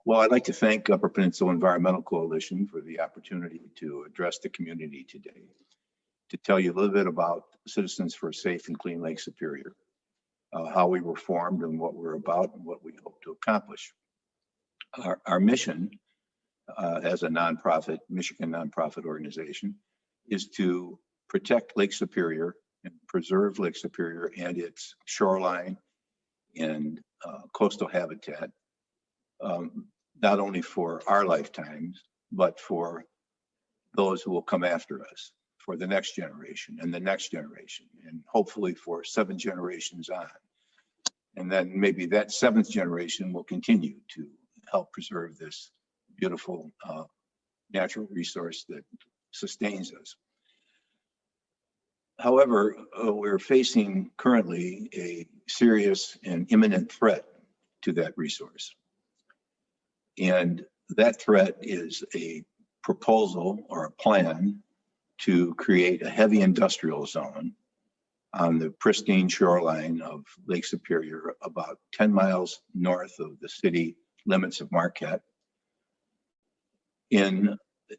Well, I'd like to thank Upper Peninsula Environmental Coalition for the opportunity to address the community today, to tell you a little bit about Citizens for a Safe and Clean Lake Superior, how we were formed and what we're about and what we hope to accomplish. Our mission as a nonprofit, Michigan nonprofit organization, is to protect Lake Superior and preserve Lake Superior and its shoreline and coastal habitat, not only for our lifetimes, but for those who will come after us, for the next generation and the next generation, and hopefully for 7 generations on. And then maybe that 7th generation will continue to help preserve this beautiful natural resource that sustains us. However, we're facing currently a serious and imminent threat to that resource. And that threat is a proposal or a plan to create a heavy industrial zone on the pristine shoreline of Lake Superior, about 10 miles north of the city limits of Marquette, in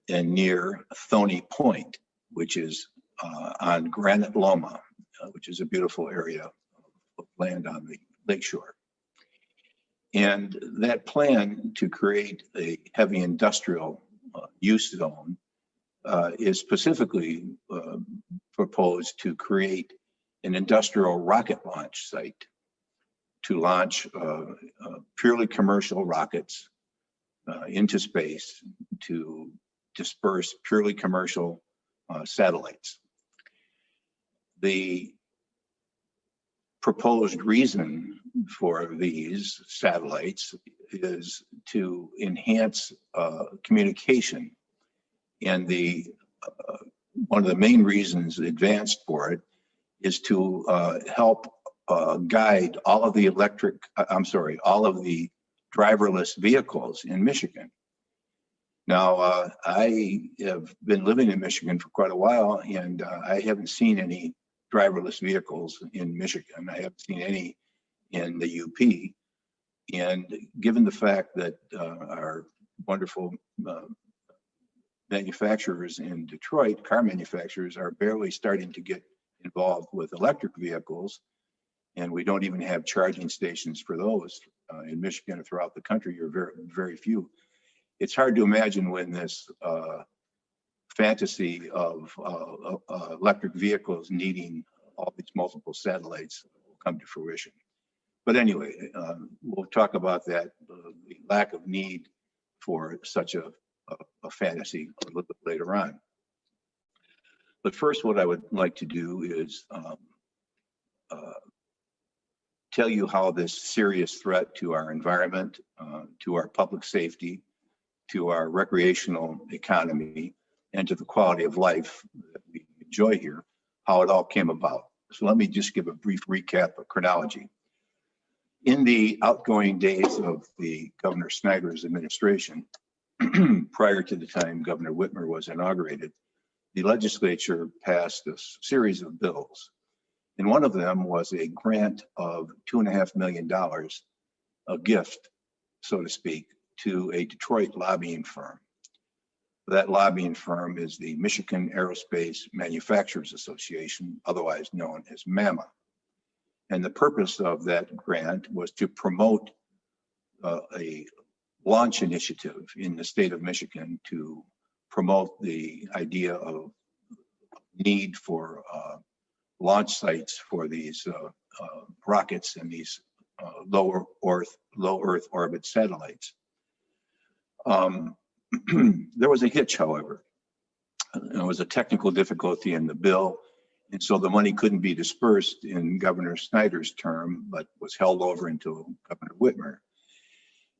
and near Thony Point, which is on Granot Loma, which is a beautiful area of land on the lakeshore. And that plan to create a heavy industrial use zone is specifically proposed to create an industrial rocket launch site to launch purely commercial rockets into space to disperse purely commercial satellites. The proposed reason for these satellites is to enhance communication, and one of the main reasons advanced for it is to help guide all of the driverless vehicles in Michigan. Now, I have been living in Michigan for quite a while, and I haven't seen any driverless vehicles in Michigan. I haven't seen any in the UP. And given the fact that our wonderful manufacturers in Detroit, car manufacturers, are barely starting to get involved with electric vehicles, and we don't even have charging stations for those in Michigan or throughout the country, or very, very few. It's hard to imagine when this fantasy of electric vehicles needing all these multiple satellites will come to fruition. But anyway, we'll talk about that, the lack of need for such a fantasy a little bit later on. But first, what I would like to do is tell you how this serious threat to our environment, to our public safety, to our recreational economy, and to the quality of life that we enjoy here, how it all came about. So let me just give a brief recap of chronology. In the outgoing days of the Governor Snyder's administration, prior to the time Governor Whitmer was inaugurated, the legislature passed a series of bills. And one of them was a grant of $2.5 million, a gift, so to speak, to a Detroit lobbying firm. That lobbying firm is the Michigan Aerospace Manufacturers Association, otherwise known as MAMA. And the purpose of that grant was to promote a launch initiative in the state of Michigan to promote the idea of need for launch sites for these rockets and these low Earth orbit satellites. There was a hitch, however. There was a technical difficulty in the bill, and so the money couldn't be dispersed in Governor Snyder's term, but was held over until Governor Whitmer.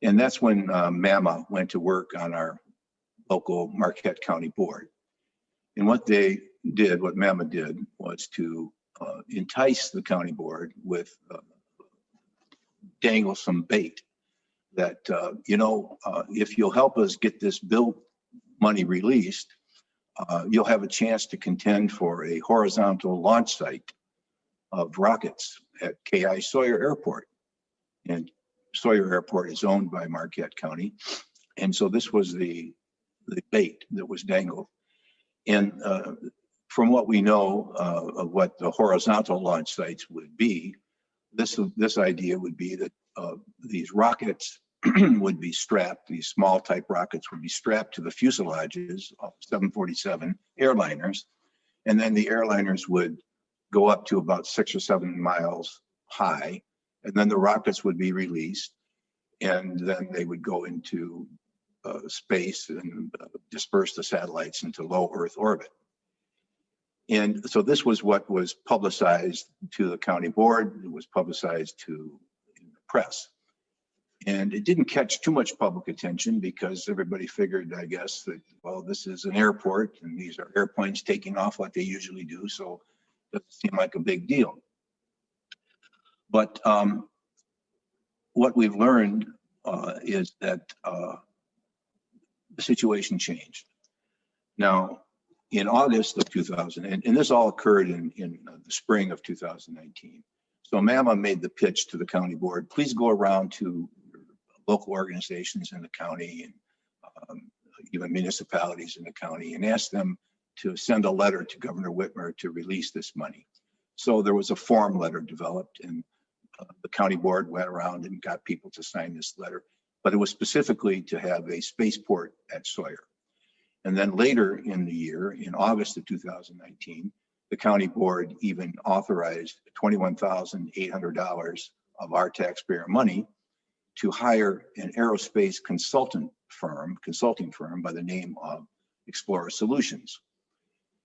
And that's when MAMA went to work on our local Marquette County board. And what MAMA did was to entice the county board with dangle some bait that, if you'll help us get this bill money released, you'll have a chance to contend for a horizontal launch site of rockets at K.I. Sawyer Airport. And Sawyer Airport is owned by Marquette County. And so this was the bait that was dangled. And from what we know of what the horizontal launch sites would be, this idea would be that these rockets would be strapped, these small type rockets would be strapped to the fuselages of 747 airliners. And then the airliners would go up to about 6 or 7 miles high. And then the rockets would be released. And then they would go into space and disperse the satellites into low Earth orbit. And so this was what was publicized to the county board. It was publicized to the press. And it didn't catch too much public attention because everybody figured, I guess, that, well, this is an airport and these are airplanes taking off like they usually do. So it doesn't seem like a big deal. But what we've learned is that the situation changed. Now, in August of 2000, and this all occurred in the spring of 2019. So MAMA made the pitch to the county board, please go around to local organizations in the county and even municipalities in the county and ask them to send a letter to Governor Whitmer to release this money. So there was a form letter developed, and the county board went around and got people to sign this letter, but it was specifically to have a spaceport at Sawyer. And then later in the year, in August of 2019, the county board even authorized $21,800 of our taxpayer money to hire an aerospace consulting firm by the name of Explorer Solutions.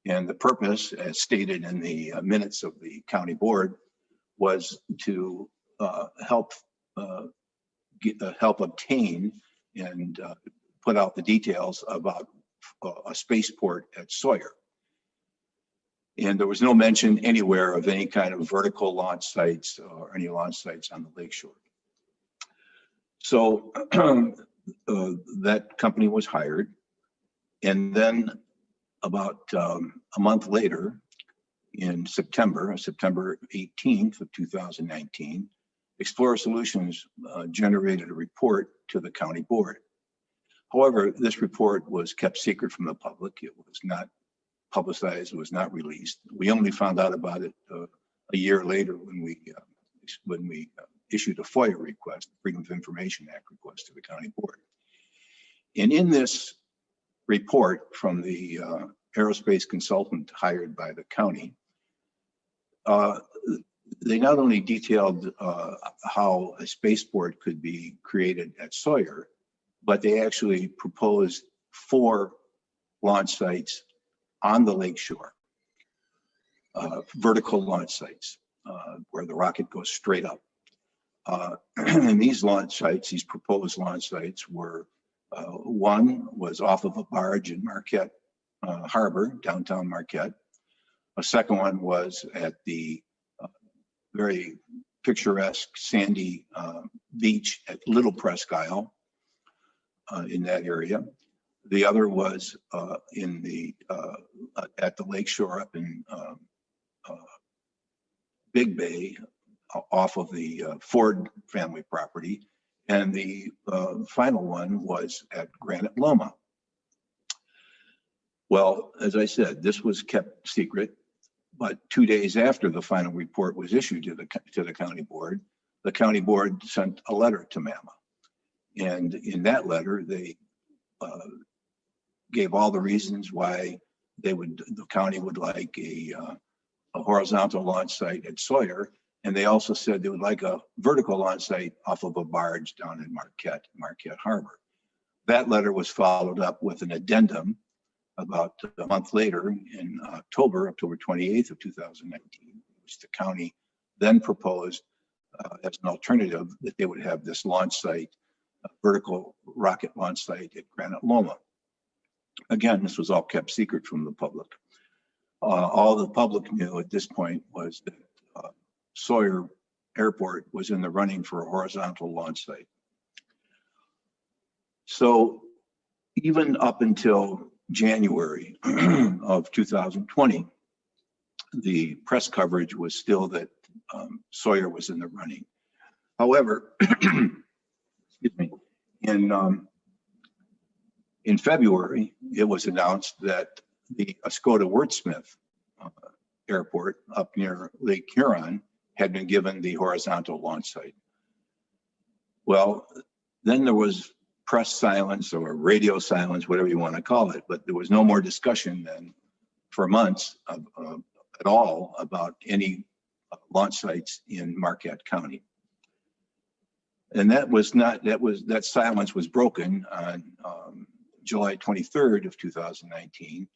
And the purpose, as stated in the minutes of the county board, was to help obtain and put out the details about a spaceport at Sawyer. And there was no mention anywhere of any kind of vertical launch sites or any launch sites on the lakeshore. So that company was hired. And then about a month later, in September 18th of 2019, Explorer Solutions generated a report to the county board. However, this report was kept secret from the public. It was not publicized. It was not released. We only found out about it a year later when we issued a FOIA request, Freedom of Information Act request to the county board. And in this report from the aerospace consultant hired by the county, they not only detailed how a spaceport could be created at Sawyer, but they actually proposed 4 launch sites on the lakeshore, vertical launch sites where the rocket goes straight up. And these launch sites, these proposed launch sites were, one was off of a barge in Marquette Harbor, downtown Marquette. A second one was at the very picturesque sandy beach at Little Presque Isle in that area. The other was in the at the lakeshore up in Big Bay off of the Ford family property. And the final one was at Granot Loma. Well, as I said, this was kept secret, but 2 days after the final report was issued to the county board sent a letter to MAMA. And in that letter, they gave all the reasons why the county would like a horizontal launch site at Sawyer. And they also said they would like a vertical launch site off of a barge down in Marquette Harbor. That letter was followed up with an addendum about a month later in October 28th of 2019, which the county then proposed as an alternative that they would have this launch site, vertical rocket launch site at Granot Loma. Again, this was all kept secret from the public. All the public knew at this point was that Sawyer Airport was in the running for a horizontal launch site. So even up until January of 2020, the press coverage was still that Sawyer was in the running. However, excuse me, in February, it was announced that the Ascota Wordsmith Airport up near Lake Huron had been given the horizontal launch site. Well, then there was press silence or radio silence, whatever you want to call it, but there was no more discussion then for months at all about any launch sites in Marquette County. And that silence was broken on July 23rd of 2019,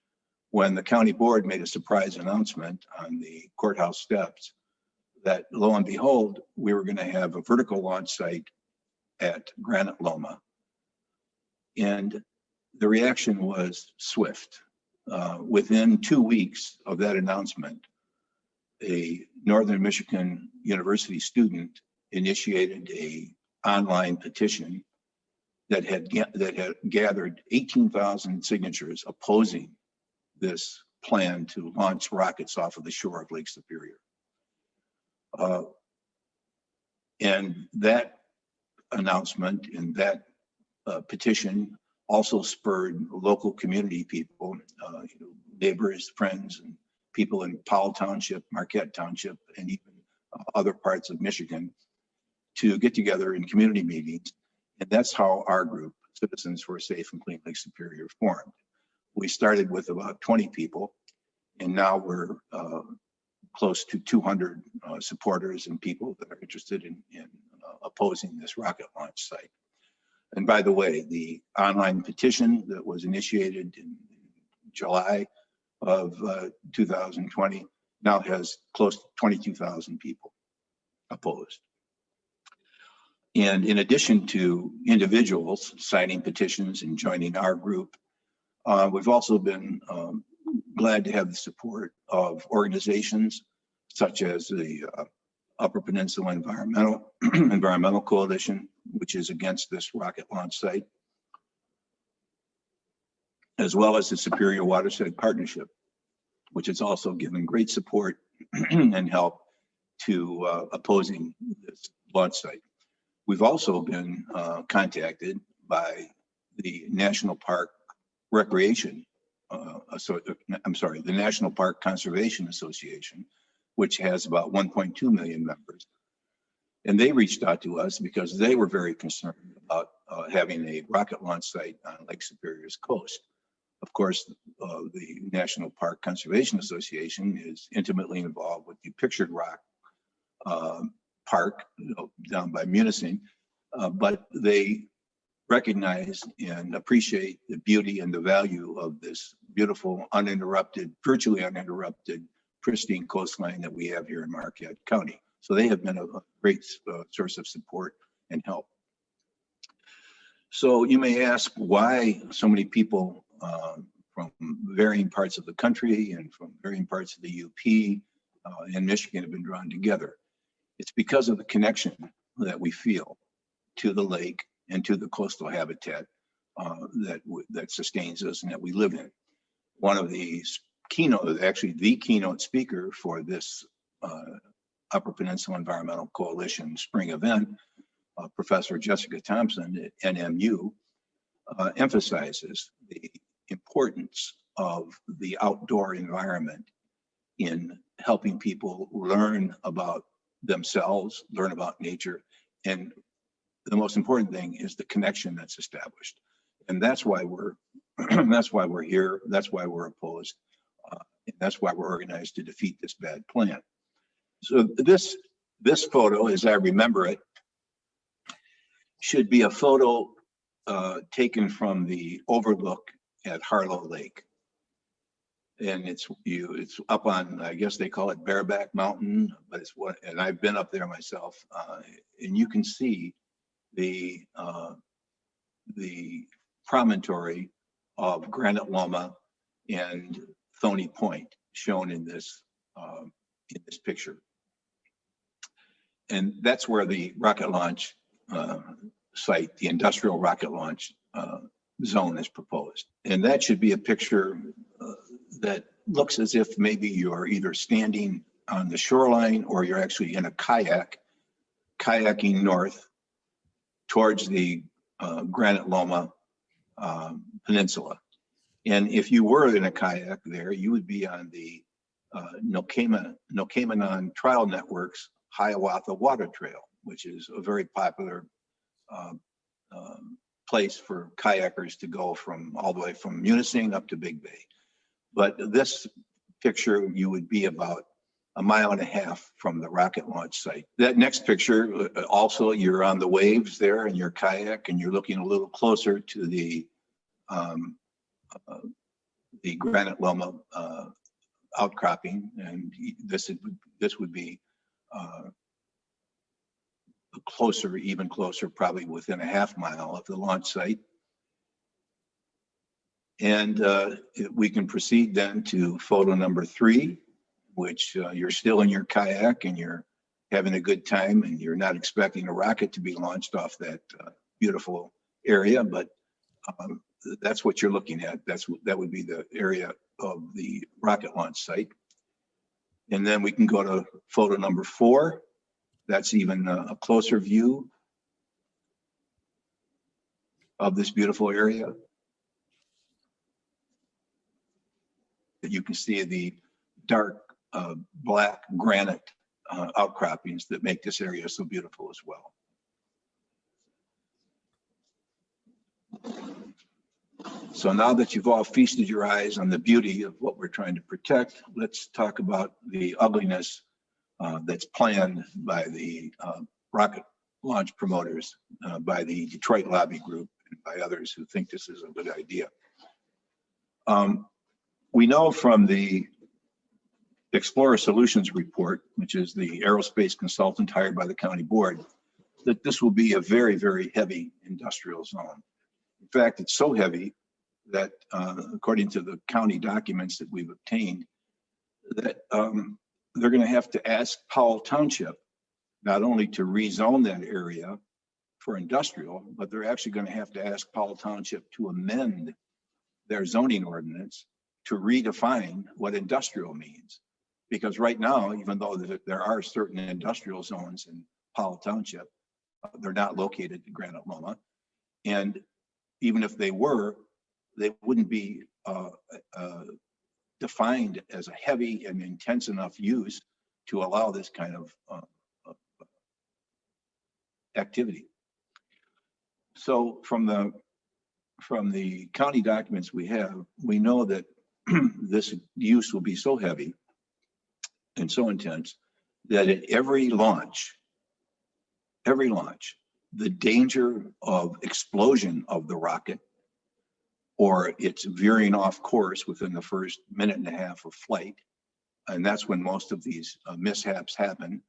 when the county board made a surprise announcement on the courthouse steps that, lo and behold, we were going to have a vertical launch site at Granot Loma. And the reaction was swift. Within 2 weeks of that announcement, a Northern Michigan University student initiated an online petition that had gathered 18,000 signatures opposing this plan to launch rockets off of the shore of Lake Superior. And that announcement and that petition also spurred local community people, neighbors, friends, and people in Powell Township, Marquette Township, and even other parts of Michigan to get together in community meetings. And that's how our group, Citizens for a Safe and Clean Lake Superior, formed. We started with about 20 people, and now we're close to 200 supporters and people that are interested in opposing this rocket launch site. And by the way, the online petition that was initiated in July of 2020 now has close to 22,000 people opposed. And in addition to individuals signing petitions and joining our group, we've also been glad to have the support of organizations such as the Upper Peninsula Environmental Coalition, which is against this rocket launch site, as well as the Superior Watershed Partnership, which has also given great support and help to opposing this launch site. We've also been contacted by the National Park Recreation, the National Park Conservation Association, which has about 1.2 million members. And they reached out to us because they were very concerned about having a rocket launch site on Lake Superior's coast. Of course, the National Park Conservation Association is intimately involved with the Pictured Rock Park down by Munising, but they recognize and appreciate the beauty and the value of this beautiful, uninterrupted, virtually uninterrupted, pristine coastline that we have here in Marquette County. So they have been a great source of support and help. So you may ask why so many people from varying parts of the country and from varying parts of the UP and Michigan have been drawn together. It's because of the connection that we feel to the lake and to the coastal habitat that sustains us and that we live in. One of the keynote, actually the keynote speaker for this Upper Peninsula Environmental Coalition spring event, Professor Jessica Thompson at NMU, emphasizes the importance of the outdoor environment in helping people learn about themselves, learn about nature, and the most important thing is the connection that's established. And that's why we're that's why we're here, that's why we're opposed, and that's why we're organized to defeat this bad plan. So this photo, as I remember it, should be a photo taken from the overlook at Harlow Lake. And it's up on, I guess they call it Bareback Mountain, but and I've been up there myself, and you can see the promontory of Granot Loma and Thony Point shown in this picture. And that's where the rocket launch site, the industrial rocket launch zone, is proposed. And that should be a picture that looks as if maybe you're either standing on the shoreline or you're actually in a kayak, kayaking north towards the Granot Loma Peninsula. And if you were in a kayak there, you would be on the Nokemanon Trail Network's Hiawatha Water Trail, which is a very popular place for kayakers to go from all the way from Munising up to Big Bay. But this picture, you would be about 1.5 miles from the rocket launch site. That next picture, also you're on the waves there in your kayak, and you're looking a little closer to the Granot Loma outcropping, and this would be closer, even closer, probably within 1/2 mile of the launch site. And we can proceed then to photo number 3, which you're still in your kayak and you're having a good time, and you're not expecting a rocket to be launched off that beautiful area, but that's what you're looking at. That would be the area of the rocket launch site. And then we can go to photo number 4. That's even a closer view of this beautiful area. You can see the dark black granite outcroppings that make this area so beautiful as well. So now that you've all feasted your eyes on the beauty of what we're trying to protect, let's talk about the ugliness that's planned by the rocket launch promoters, by the Detroit lobby group, and by others who think this is a good idea. We know from the Explorer Solutions report, which is the aerospace consultant hired by the county board, that this will be a very, very heavy industrial zone. In fact, it's so heavy that according to the county documents that we've obtained, that they're going to have to ask Powell Township not only to rezone that area for industrial, but they're actually going to have to ask Powell Township to amend their zoning ordinance to redefine what industrial means. Because right now, even though there are certain industrial zones in Powell Township, they're not located in Granot Loma. And even if they were, they wouldn't be defined as a heavy and intense enough use to allow this kind of activity. So from the county documents we have, we know that this use will be so heavy and so intense that at every launch, the danger of explosion of the rocket or it's veering off course within the first 1.5 minutes of flight, and that's when most of these mishaps happen,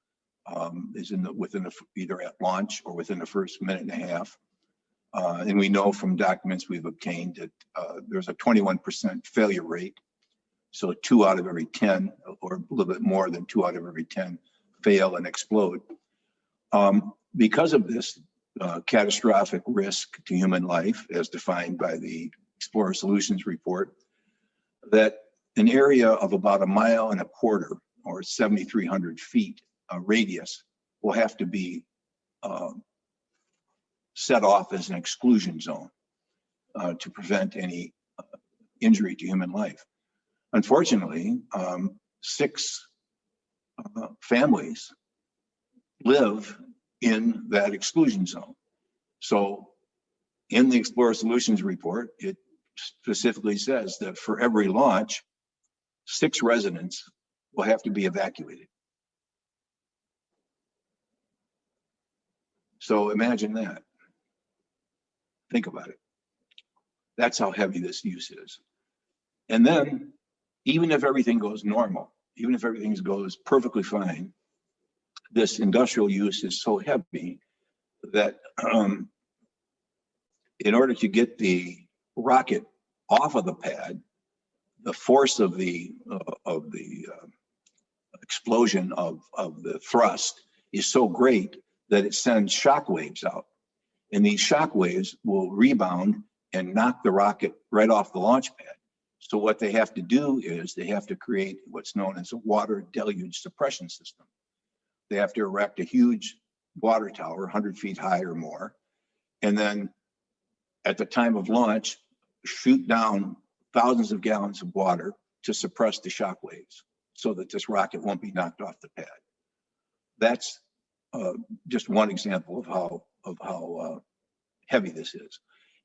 is either at launch or within the first 1.5 minutes. And we know from documents we've obtained that there's a 21% failure rate. So 2 out of every 10, or a little bit more than 2 out of every 10, fail and explode. Because of this catastrophic risk to human life, as defined by the Explorer Solutions report, that an area of about 1.25 miles or 7,300 feet radius will have to be set off as an exclusion zone to prevent any injury to human life. Unfortunately, 6 families live in that exclusion zone. So in the Explorer Solutions report, it specifically says that for every launch, 6 residents will have to be evacuated. So imagine that. Think about it. That's how heavy this use is. And then, even if everything goes normal, even if everything goes perfectly fine, this industrial use is so heavy that in order to get the rocket off of the pad, the force of the explosion of the thrust is so great that it sends shock waves out. And these shock waves will rebound and knock the rocket right off the launch pad. So what they have to do is they have to create what's known as a water deluge suppression system. They have to erect a huge water tower, 100 feet high or more, and then at the time of launch, shoot down thousands of gallons of water to suppress the shock waves so that this rocket won't be knocked off the pad. That's just one example of how heavy this is.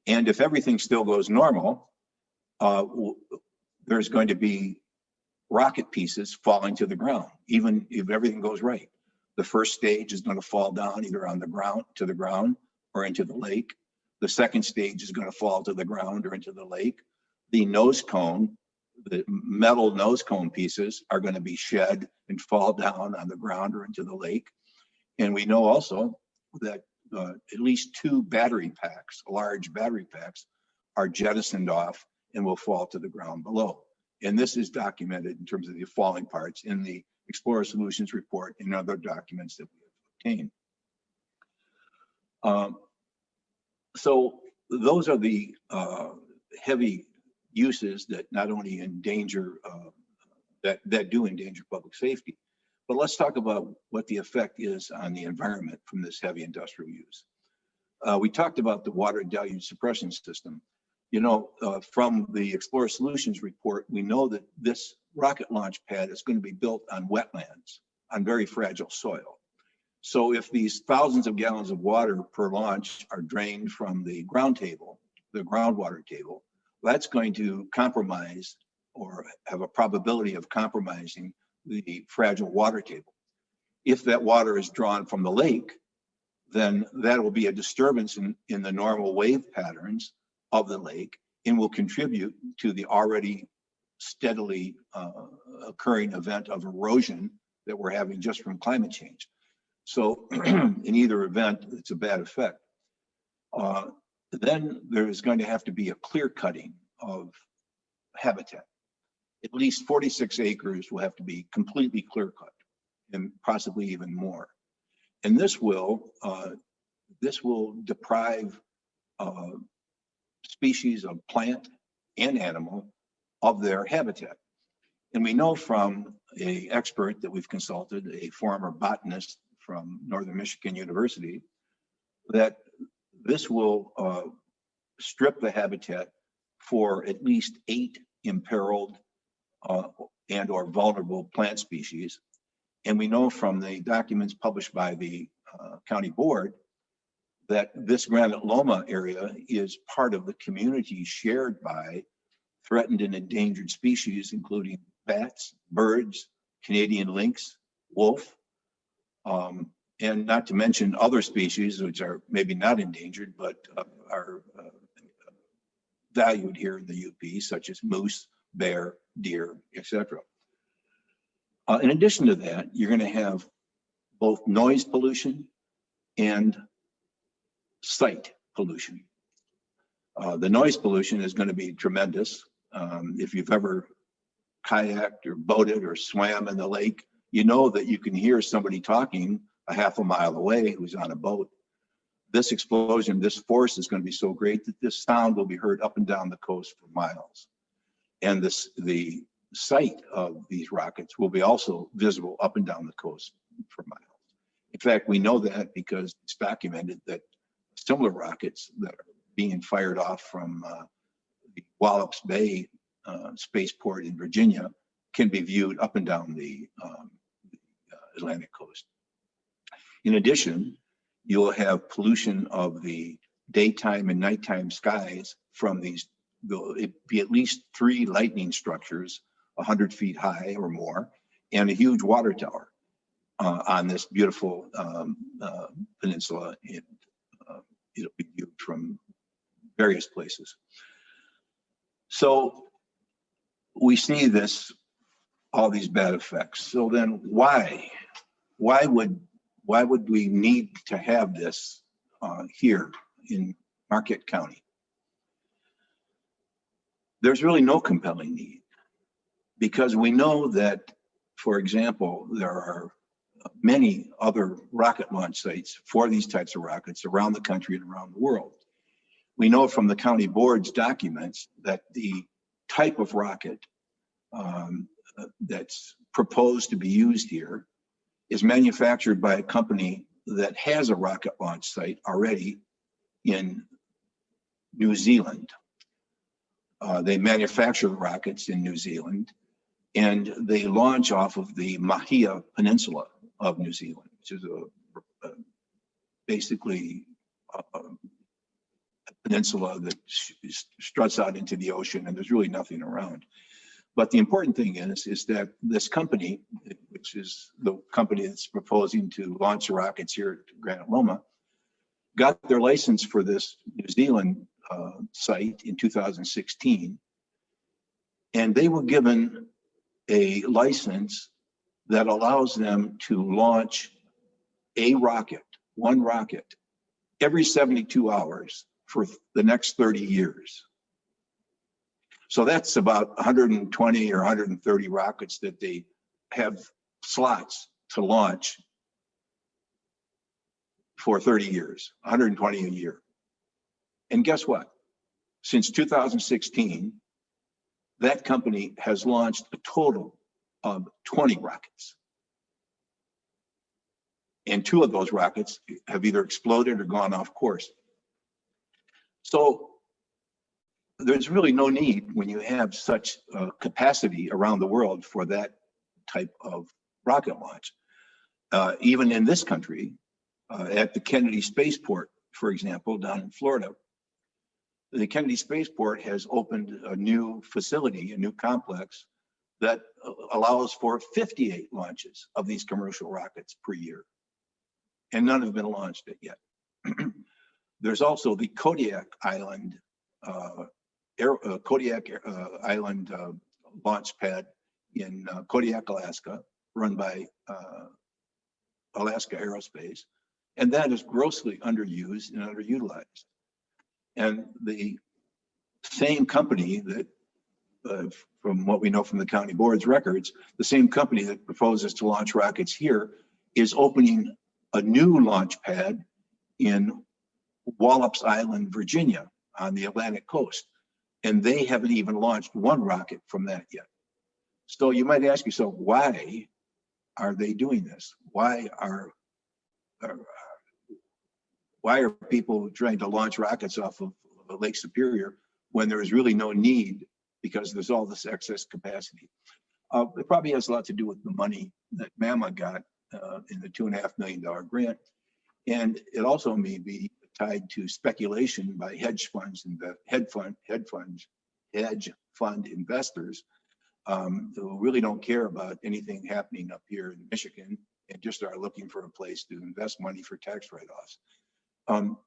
And if everything still goes normal, there's going to be rocket pieces falling to the ground, even if everything goes right. The first stage is going to fall down either on the ground, to the ground, or into the lake. The second stage is going to fall to the ground or into the lake. The nose cone, the metal nose cone pieces are going to be shed and fall down on the ground or into the lake. And we know also that at least 2 battery packs, large battery packs, are jettisoned off and will fall to the ground below. And this is documented in terms of the falling parts in the Explorer Solutions report and other documents that we have obtained. So those are the heavy uses that not only endanger, that do endanger public safety, but let's talk about what the effect is on the environment from this heavy industrial use. We talked about the water deluge suppression system. You know, from the Explorer Solutions report, we know that this rocket launch pad is going to be built on wetlands, on very fragile soil. So if these thousands of gallons of water per launch are drained from the ground table, the groundwater table, that's going to compromise or have a probability of compromising the fragile water table. If that water is drawn from the lake, then that will be a disturbance in the normal wave patterns of the lake and will contribute to the already steadily occurring event of erosion that we're having just from climate change. So in either event, it's a bad effect. Then there's going to have to be a clear cutting of habitat. At least 46 acres will have to be completely clear cut, and possibly even more. And this will deprive species of plant and animal of their habitat. And we know from an expert that we've consulted, a former botanist from Northern Michigan University, that this will strip the habitat for at least 8 imperiled and or vulnerable plant species. And we know from the documents published by the county board that this Granot Loma area is part of the community shared by threatened and endangered species, including bats, birds, Canadian lynx, wolf, and not to mention other species which are maybe not endangered, but are valued here in the UP, such as moose, bear, deer, etc. In addition to that, you're going to have both noise pollution and sight pollution. The noise pollution is going to be tremendous. If you've ever kayaked or boated or swam in the lake, you know that you can hear somebody talking a half a mile away who's on a boat. This explosion, this force is going to be so great that this sound will be heard up and down the coast for miles. And the sight of these rockets will be also visible up and down the coast for miles. In fact, we know that because it's documented that similar rockets that are being fired off from the Wallops Bay spaceport in Virginia can be viewed up and down the Atlantic coast. In addition, you'll have pollution of the daytime and nighttime skies from these. There'll be at least 3 lightning structures 100 feet high or more, and a huge water tower on this beautiful peninsula. It'll be viewed from various places. So we see all these bad effects. So then why would we need to have this here in Marquette County? There's really no compelling need, because we know that, for example, there are many other rocket launch sites for these types of rockets around the country and around the world. We know from the county board's documents that the type of rocket that's proposed to be used here is manufactured by a company that has a rocket launch site already in New Zealand. They manufacture the rockets in New Zealand, and they launch off of the Mahia Peninsula of New Zealand, which is basically a peninsula that struts out into the ocean, and there's really nothing around. But the important thing is that this company, which is the company that's proposing to launch the rockets here at Granot Loma, got their license for this New Zealand site in 2016, and they were given a license that allows them to launch one rocket, every 72 hours for the next 30 years. So that's about 120 or 130 rockets that they have slots to launch for 30 years, 120 a year. And guess what? Since 2016, that company has launched a total of 20 rockets. And 2 of those rockets have either exploded or gone off course. So there's really no need, when you have such capacity around the world, for that type of rocket launch. Even in this country, at the Kennedy Spaceport, for example, down in Florida, the Kennedy Spaceport has opened a new facility, a new complex that allows for 58 launches of these commercial rockets per year. And none have been launched yet. There's also the Kodiak Island launch pad in Kodiak, Alaska, run by Alaska Aerospace, and that is grossly underused and underutilized. And the same company that, from what we know from the county board's records, the same company that proposes to launch rockets here is opening a new launch pad in Wallops Island, Virginia, on the Atlantic coast. And they haven't even launched one rocket from that yet. So you might ask yourself, why are they doing this? Why are people trying to launch rockets off of Lake Superior when there is really no need, because there's all this excess capacity? It probably has a lot to do with the money that MAMA got in the $2.5 million grant. And it also may be tied to speculation by hedge funds and the hedge fund investors who really don't care about anything happening up here in Michigan and just are looking for a place to invest money for tax write-offs.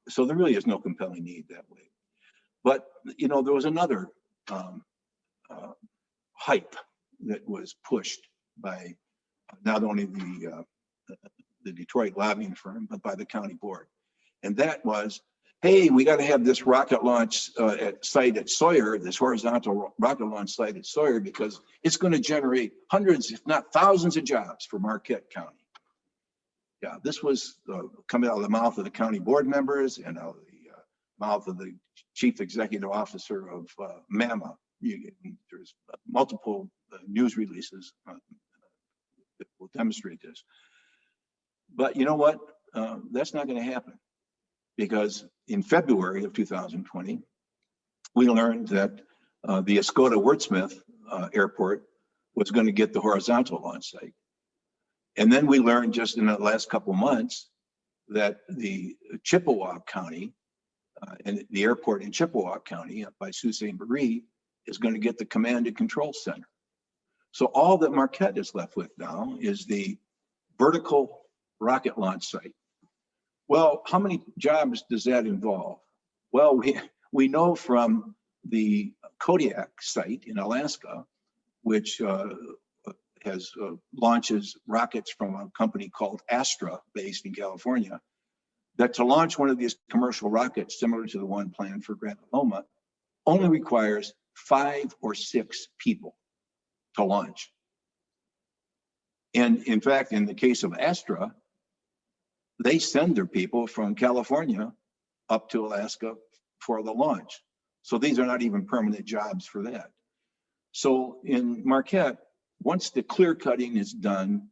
So there really is no compelling need that way. But, you know, there was another hype that was pushed by not only the Detroit lobbying firm, but by the county board. And that was, hey, we got to have this rocket launch site at Sawyer, this horizontal rocket launch site at Sawyer, because it's going to generate hundreds, if not thousands, of jobs for Marquette County. Yeah, this was coming out of the mouth of the county board members and out of the mouth of the chief executive officer of MAMA. There's multiple news releases that will demonstrate this. But you know what? That's not going to happen, because in February of 2020, we learned that the Escoda-Wurtsmith Airport was going to get the horizontal launch site. And then we learned just in the last couple of months that the Chippewa County and the airport in Chippewa County up by Sault Ste. Marie is going to get the command and control center. So all that Marquette is left with now is the vertical rocket launch site. Well, how many jobs does that involve? Well, we know from the Kodiak site in Alaska, which launches rockets from a company called Astra, based in California, that to launch one of these commercial rockets similar to the one planned for Granot Loma only requires 5 or 6 people to launch. And in fact, in the case of Astra, they send their people from California up to Alaska for the launch. So these are not even permanent jobs for that. So in Marquette, once the clear cutting is done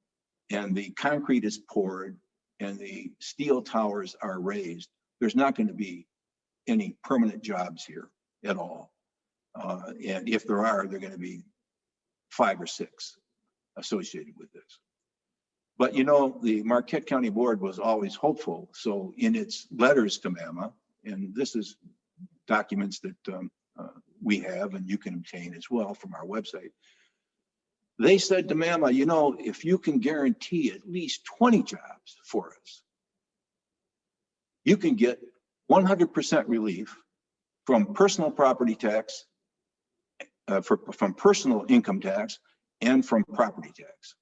and the concrete is poured and the steel towers are raised, there's not going to be any permanent jobs here at all. And if there are, they're going to be 5 or 6 associated with this. But you know, the Marquette County Board was always hopeful. So in its letters to MAMA, and this is documents that we have and you can obtain as well from our website, they said to MAMA, you know, if you can guarantee at least 20 jobs for us, you can get 100% relief from personal property tax, from personal income tax, and from property tax.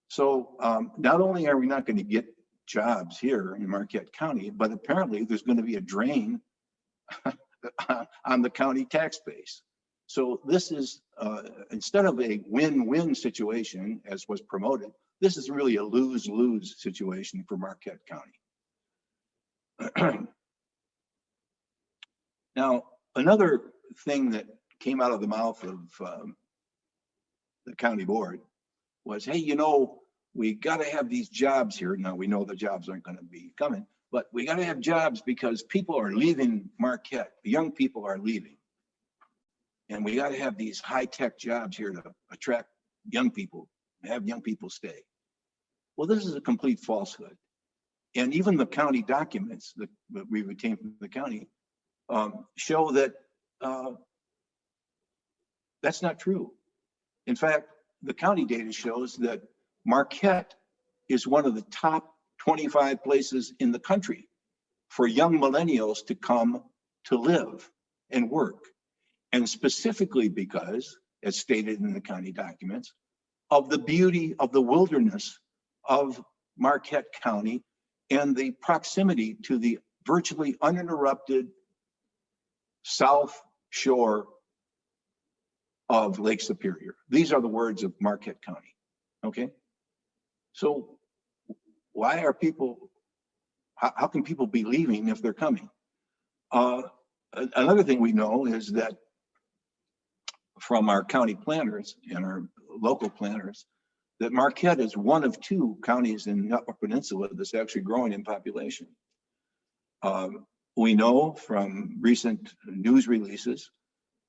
So not only are we not going to get jobs here in Marquette County, but apparently there's going to be a drain on the county tax base. So this is, instead of a win-win situation as was promoted, this is really a lose-lose situation for Marquette County. Now, another thing that came out of the mouth of the county board was, hey, you know, we got to have these jobs here. Now, we know the jobs aren't going to be coming, but we got to have jobs because people are leaving Marquette. The young people are leaving. And we got to have these high-tech jobs here to attract young people, have young people stay. Well, this is a complete falsehood. And even the county documents that we obtained from the county show that that's not true. In fact, the county data shows that Marquette is one of the top 25 places in the country for young millennials to come to live and work. And specifically because, as stated in the county documents, of the beauty of the wilderness of Marquette County and the proximity to the virtually uninterrupted south shore of Lake Superior. These are the words of Marquette County, okay? So why are people, how can people be leaving if they're coming? Another thing we know is that from our county planners and our local planners, that Marquette is one of 2 counties in the Upper Peninsula that's actually growing in population. We know from recent news releases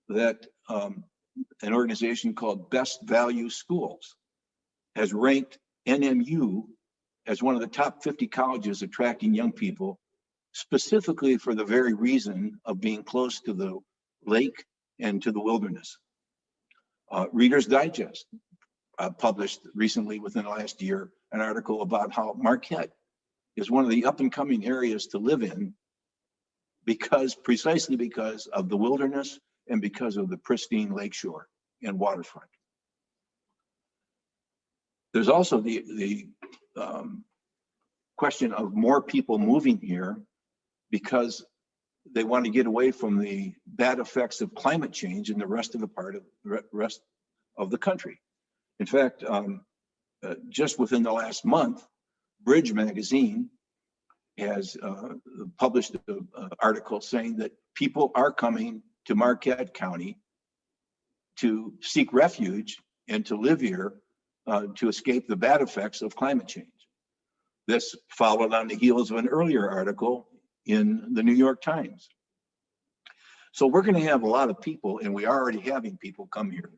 that an organization called Best Value Schools has ranked NMU as one of the top 50 colleges attracting young people, specifically for the very reason of being close to the lake and to the wilderness. Reader's Digest published recently within the last year an article about how Marquette is one of the up and coming areas to live in precisely because of the wilderness and because of the pristine lakeshore and waterfront. There's also the question of more people moving here because they want to get away from the bad effects of climate change in the rest of the country. In fact, just within the last month, Bridge magazine has published an article saying that people are coming to Marquette County to seek refuge and to live here to escape the bad effects of climate change. This followed on the heels of an earlier article in the New York Times. So we're going to have a lot of people, and we are already having people come here.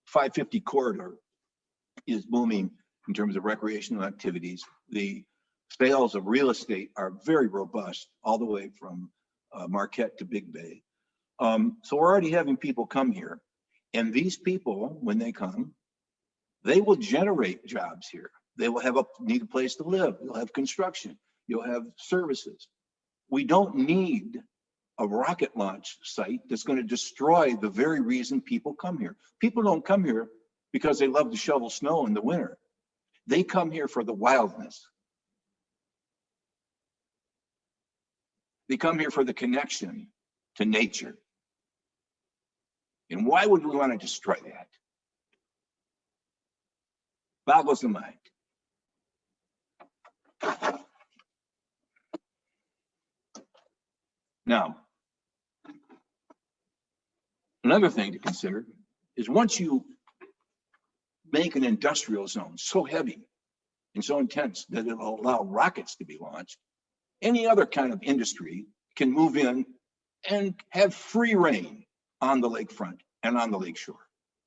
550 corridor is booming in terms of recreational activities. The sales of real estate are very robust all the way from Marquette to Big Bay. So we're already having people come here. And these people, when they come, they will generate jobs here. They will need a place to live. You'll have construction. You'll have services. We don't need a rocket launch site that's going to destroy the very reason people come here. People don't come here because they love to shovel snow in the winter. They come here for the wildness. They come here for the connection to nature. And why would we want to destroy that? Boggles the mind. Now, another thing to consider is once you make an industrial zone so heavy and so intense that it'll allow rockets to be launched, Any other kind of industry can move in and have free reign on the lakefront and on the lakeshore.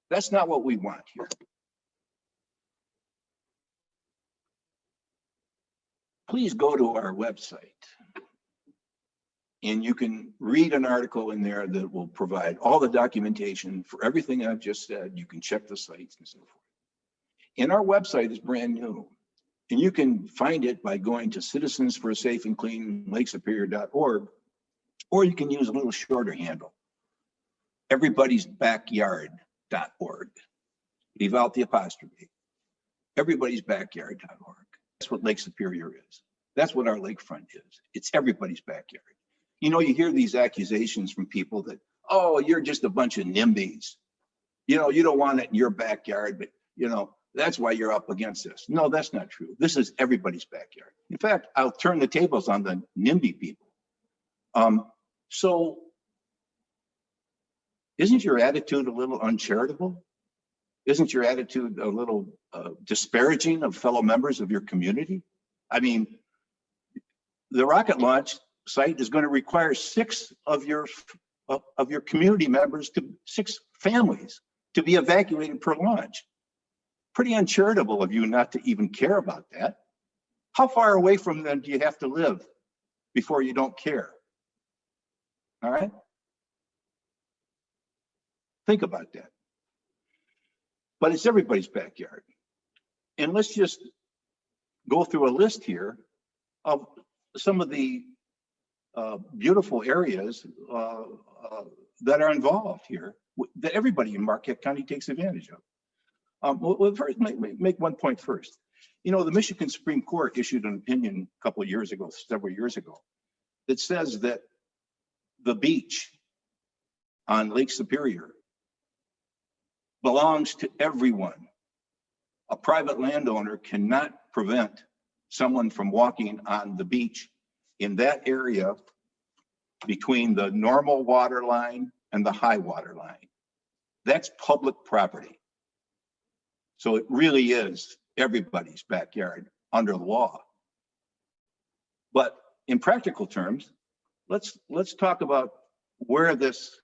That's not what we want here. Please go to our website and you can read an article in there that will provide all the documentation for everything I've just said. You can check the sites and so forth. And our website is brand new. And you can find it by going to Citizens for a Safe and Clean LakeSuperior.org, or you can use a little shorter handle, everybody'sbackyard.org. Leave out the apostrophe. Everybody'sbackyard.org. That's what Lake Superior is. That's what our lakefront is. It's everybody's backyard. You know, you hear these accusations from people that, oh, you're just a bunch of NIMBYs. You know, you don't want it in your backyard, but you know, that's why you're up against this. No, that's not true. This is everybody's backyard. In fact, I'll turn the tables on the NIMBY people. So isn't your attitude a little uncharitable? Isn't your attitude a little disparaging of fellow members of your community? I mean, the rocket launch site is going to require 6 of your community members, 6 families to be evacuated per launch. Pretty uncharitable of you not to even care about that. How far away from them do you have to live before you don't care? All right? Think about that. But it's everybody's backyard. And let's just go through a list here of some of the beautiful areas that are involved here that everybody in Marquette County takes advantage of. We'll first make one point first. You know, the Michigan Supreme Court issued an opinion a couple of years ago, several years ago, that says that the beach on Lake Superior belongs to everyone. A private landowner cannot prevent someone from walking on the beach in that area between the normal water line and the high water line. That's public property. So it really is everybody's backyard under the law. But in practical terms, let's talk about where this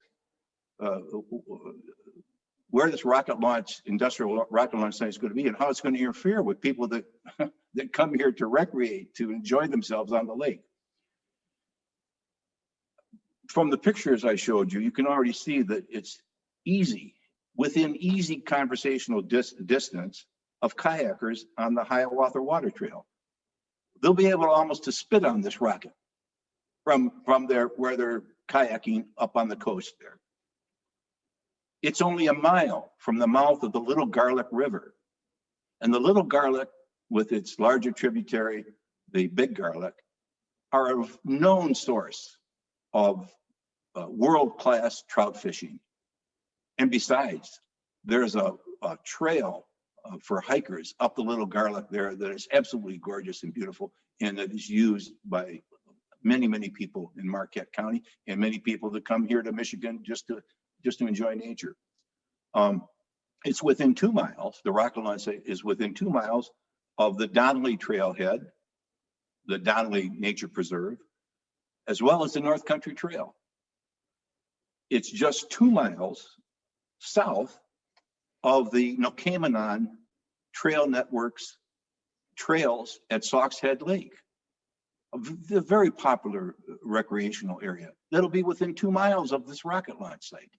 rocket launch, industrial rocket launch site is going to be and how it's going to interfere with people that that come here to recreate, to enjoy themselves on the lake. From the pictures I showed you, you can already see that it's easy, within easy conversational distance of kayakers on the Hiawatha Water Trail. They'll be able almost to spit on this rocket from where they're kayaking up on the coast there. It's only a mile from the mouth of the Little Garlic River. And the Little Garlic, with its larger tributary, the Big Garlic, are a known source of world-class trout fishing. And besides, there's a trail for hikers up the Little Garlic there that is absolutely gorgeous and beautiful, and that is used by many, many people in Marquette County and many people that come here to Michigan just to enjoy nature. It's within 2 miles, the rocket launch site is within 2 miles of the Donnelly Trailhead, the Donnelly Nature Preserve, as well as the North Country Trail. It's just 2 miles south of the Nokamanon Trail Network's trails at Sauk's Head Lake, a very popular recreational area that'll be within 2 miles of this rocket launch site.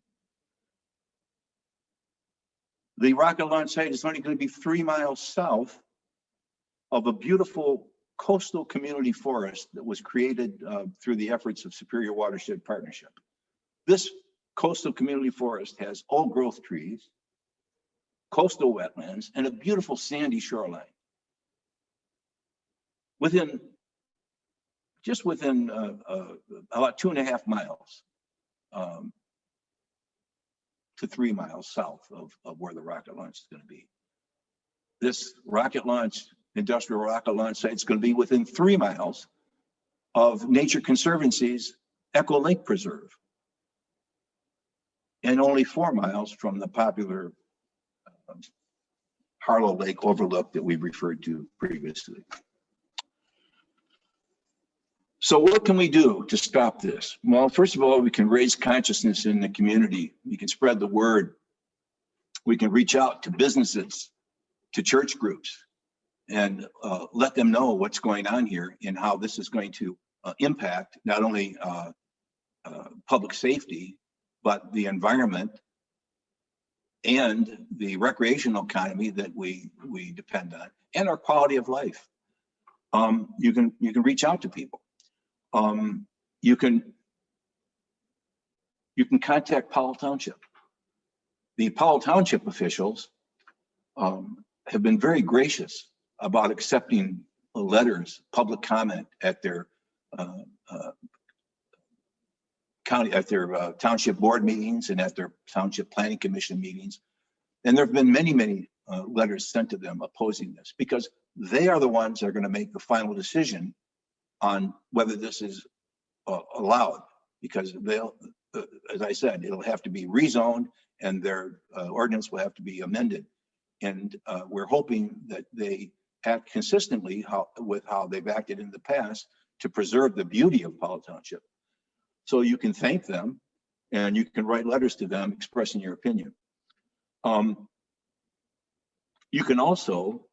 The rocket launch site is only going to be 3 miles south of a beautiful coastal community forest that was created through the efforts of Superior Watershed Partnership. This coastal community forest has old growth trees, coastal wetlands, and a beautiful sandy shoreline. Just within about 2.5 miles to 3 miles south of where the rocket launch is going to be. This rocket launch, industrial rocket launch site, is going to be within 3 miles of Nature Conservancy's Echo Lake Preserve, and only 4 miles from the popular Harlow Lake overlook that we referred to previously. So what can we do to stop this? Well, first of all, we can raise consciousness in the community. We can spread the word. We can reach out to businesses, to church groups, and let them know what's going on here and how this is going to impact not only public safety, but the environment and the recreational economy that we depend on, and our quality of life. You can reach out to people. You can contact Powell Township. The Powell Township officials have been very gracious about accepting letters, public comment at their township board meetings and at their township planning commission meetings. And there have been many letters sent to them opposing this, because they are the ones that are going to make the final decision on whether this is allowed, because they'll, as I said, it'll have to be rezoned and their ordinance will have to be amended. And we're hoping that they act consistently with how they've acted in the past to preserve the beauty of Powell Township. So you can thank them and you can write letters to them expressing your opinion. You can also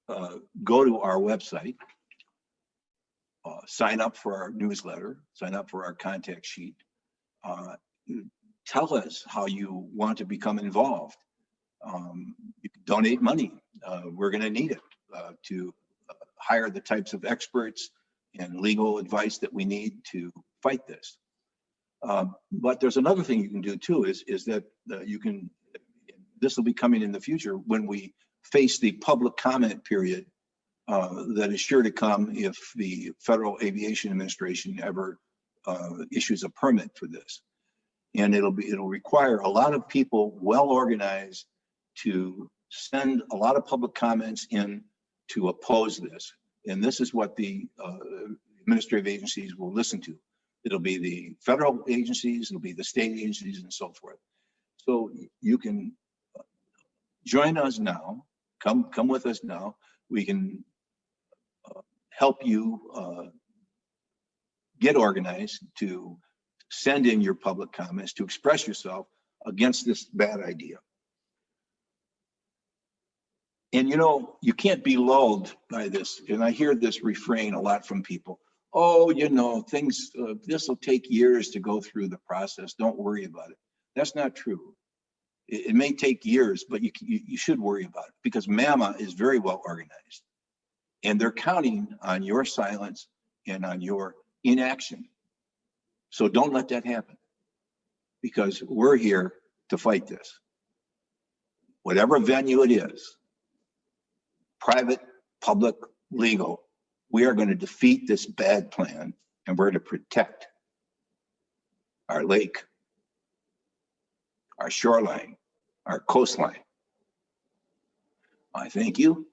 go to our website, sign up for our newsletter, sign up for our contact sheet. Tell us how you want to become involved. You can donate money. We're going to need it to hire the types of experts and legal advice that we need to fight this. But there's another thing you can do too, is that you can, this will be coming in the future when we face the public comment period that is sure to come if the Federal Aviation Administration ever issues a permit for this. And it'll require a lot of people well organized to send a lot of public comments in to oppose this. And this is what the administrative agencies will listen to. It'll be the federal agencies, it'll be the state agencies, and so forth. So you can join us now, come with us now. We can help you get organized to send in your public comments, to express yourself against this bad idea. And you know, you can't be lulled by this. And I hear this refrain a lot from people. Oh, you know, things, this will take years to go through the process. Don't worry about it. That's not true. It may take years, but you should worry about it, because MAMA is very well organized. And they're counting on your silence and on your inaction. So don't let that happen, because we're here to fight this. Whatever venue it is, private, public, legal, we are going to defeat this bad plan, and we're to protect our lake, our shoreline, our coastline. I thank you.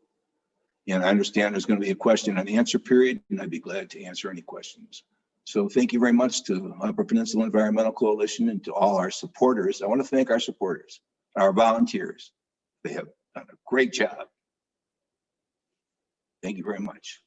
And I understand there's going to be a question and answer period, and I'd be glad to answer any questions. So thank you very much to Upper Peninsula Environmental Coalition and to all our supporters. I want to thank our supporters, our volunteers. They have done a great job. Thank you very much.